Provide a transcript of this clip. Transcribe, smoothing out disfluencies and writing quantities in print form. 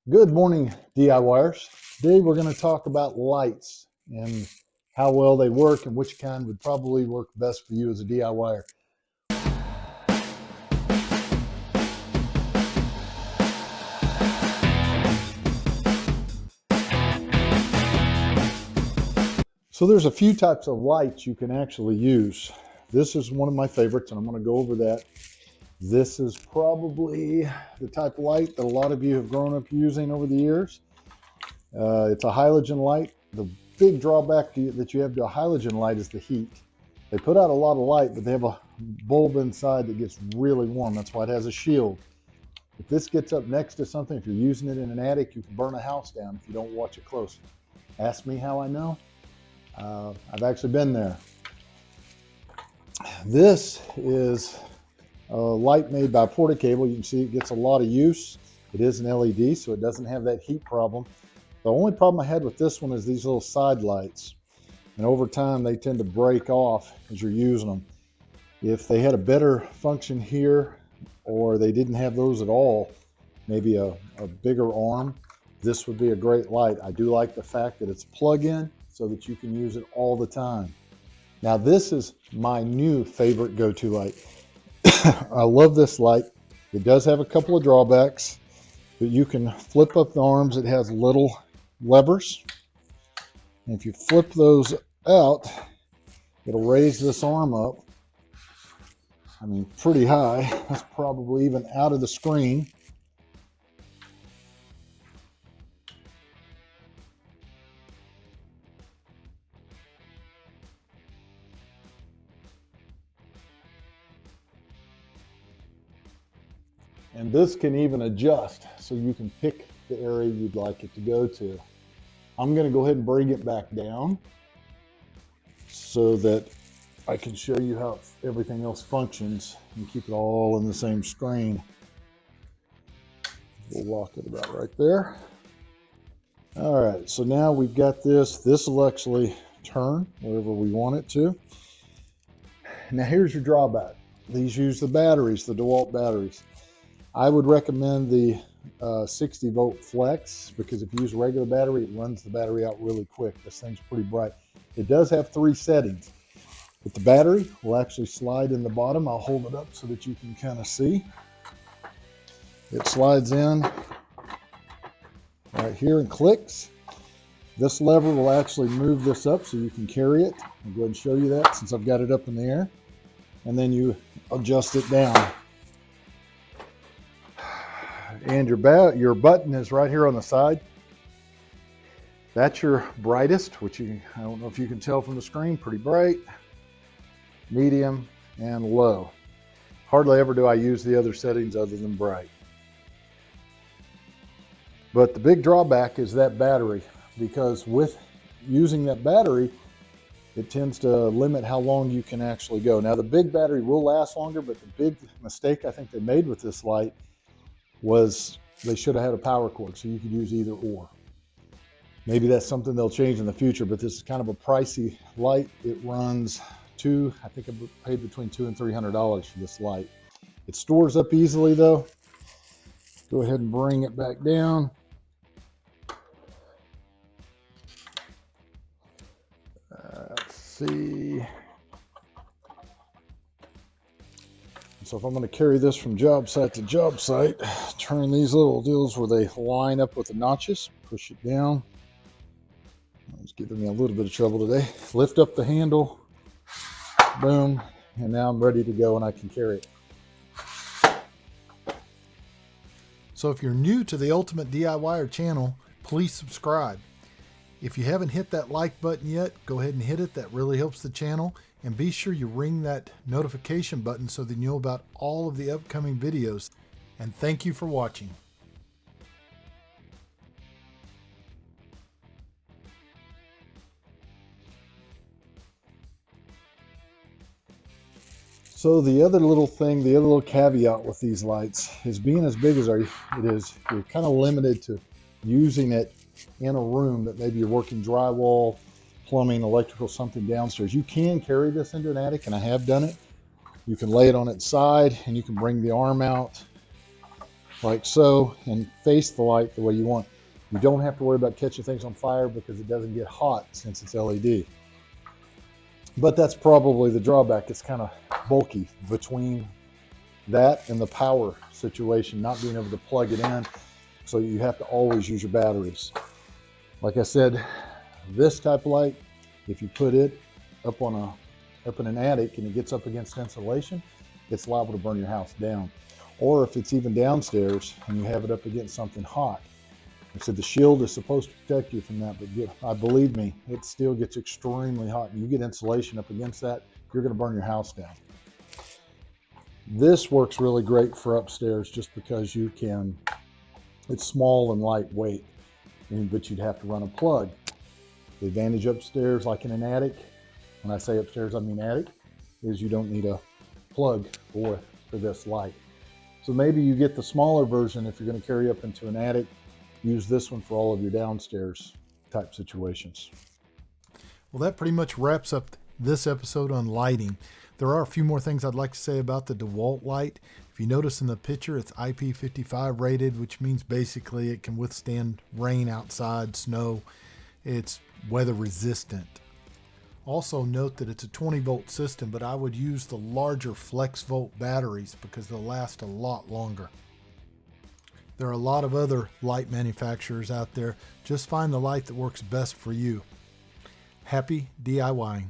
Good morning, DIYers. Today we're going to talk about lights and how well they work and which kind would probably work best for you as a DIYer. So there's a few types of lights you can actually use. This is one of my favorites and I'm going to go over that. This is probably the type of light that a lot of you have grown up using over the years. It's a halogen light. The big drawback that you have to a halogen light is the heat. They put out a lot of light, but they have a bulb inside that gets really warm. That's why it has a shield. If this gets up next to something, if you're using it in an attic, you can burn a house down if you don't watch it close. Ask me how I know. I've actually been there. This is a light made by Portacable. You can see it gets a lot of use. It is an LED, so it doesn't have that heat problem. The only problem I had with this one is these little side lights. And over time, they tend to break off as you're using them. If they had a better function here, or they didn't have those at all, maybe a bigger arm, this would be a great light. I do like the fact that it's plug-in so that you can use it all the time. Now, this is my new favorite go-to light. I love this light. It does have a couple of drawbacks, but you can flip up the arms. It has little levers. And if you flip those out, it'll raise this arm up. I mean, pretty high. That's probably even out of the screen. And this can even adjust so you can pick the area you'd like it to go to. I'm going to go ahead and bring it back down so that I can show you how everything else functions and keep it all in the same screen. We'll lock it about right there. All right, so now we've got this. This will actually turn wherever we want it to. Now here's your drawback. These use the batteries, the DEWALT batteries. I would recommend the 60 volt flex, because if you use a regular battery, it runs the battery out really quick. This thing's pretty bright. It does have 3 settings, but the battery will actually slide in the bottom. I'll hold it up so that you can kind of see. It slides in right here and clicks. This lever will actually move this up so you can carry it. I'll go ahead and show you that since I've got it up in the air. And then you adjust it down. And your button is right here on the side. That's your brightest, which I don't know if you can tell from the screen, pretty bright, medium, and low. Hardly ever do I use the other settings other than bright. But the big drawback is that battery, because with using that battery, it tends to limit how long you can actually go. Now, the big battery will last longer, but the big mistake I think they made with this light was they should have had a power cord so you could use either or. Maybe that's something they'll change in the future, but this is kind of a pricey light. It runs I think I paid between $200 and $300 for this light. It stores up easily though. Go ahead and bring it back down. Let's see. So if I'm going to carry this from job site to job site, turn these little deals where they line up with the notches, push it down. It's giving me a little bit of trouble today. Lift up the handle, boom, and now I'm ready to go and I can carry it. So if you're new to the Ultimate DIYer channel, please subscribe. If you haven't hit that like button yet, go ahead and hit it. That really helps the channel. And be sure you ring that notification button so that you know about all of the upcoming videos. And thank you for watching. So the other little thing, the other little caveat with these lights is being as big as it is, you're kind of limited to using it in a room that maybe you're working drywall, plumbing, electrical, something downstairs. You can carry this into an attic, and I have done it. You can lay it on its side and you can bring the arm out like so, and face the light the way you want. You don't have to worry about catching things on fire because it doesn't get hot since it's LED. But that's probably the drawback. It's kind of bulky between that and the power situation, not being able to plug it in. So you have to always use your batteries. Like I said, this type of light, if you put it up in an attic and it gets up against insulation, it's liable to burn your house down. Or if it's even downstairs and you have it up against something hot. I said the shield is supposed to protect you from that, but believe me, it still gets extremely hot. And you get insulation up against that, you're going to burn your house down. This works really great for upstairs just because it's small and lightweight, but you'd have to run a plug. The advantage upstairs, like in an attic, when I say upstairs, I mean attic, is you don't need a plug for this light. So maybe you get the smaller version if you're going to carry up into an attic. Use this one for all of your downstairs type situations. Well, that pretty much wraps up this episode on lighting. There are a few more things I'd like to say about the DEWALT light. If you notice in the picture, it's IP55 rated, which means basically it can withstand rain outside, snow. It's weather resistant. Also note that it's a 20-volt system, but I would use the larger FLEXVOLT batteries because they'll last a lot longer. There are a lot of other light manufacturers out there. Just find the light that works best for you. Happy DIYing.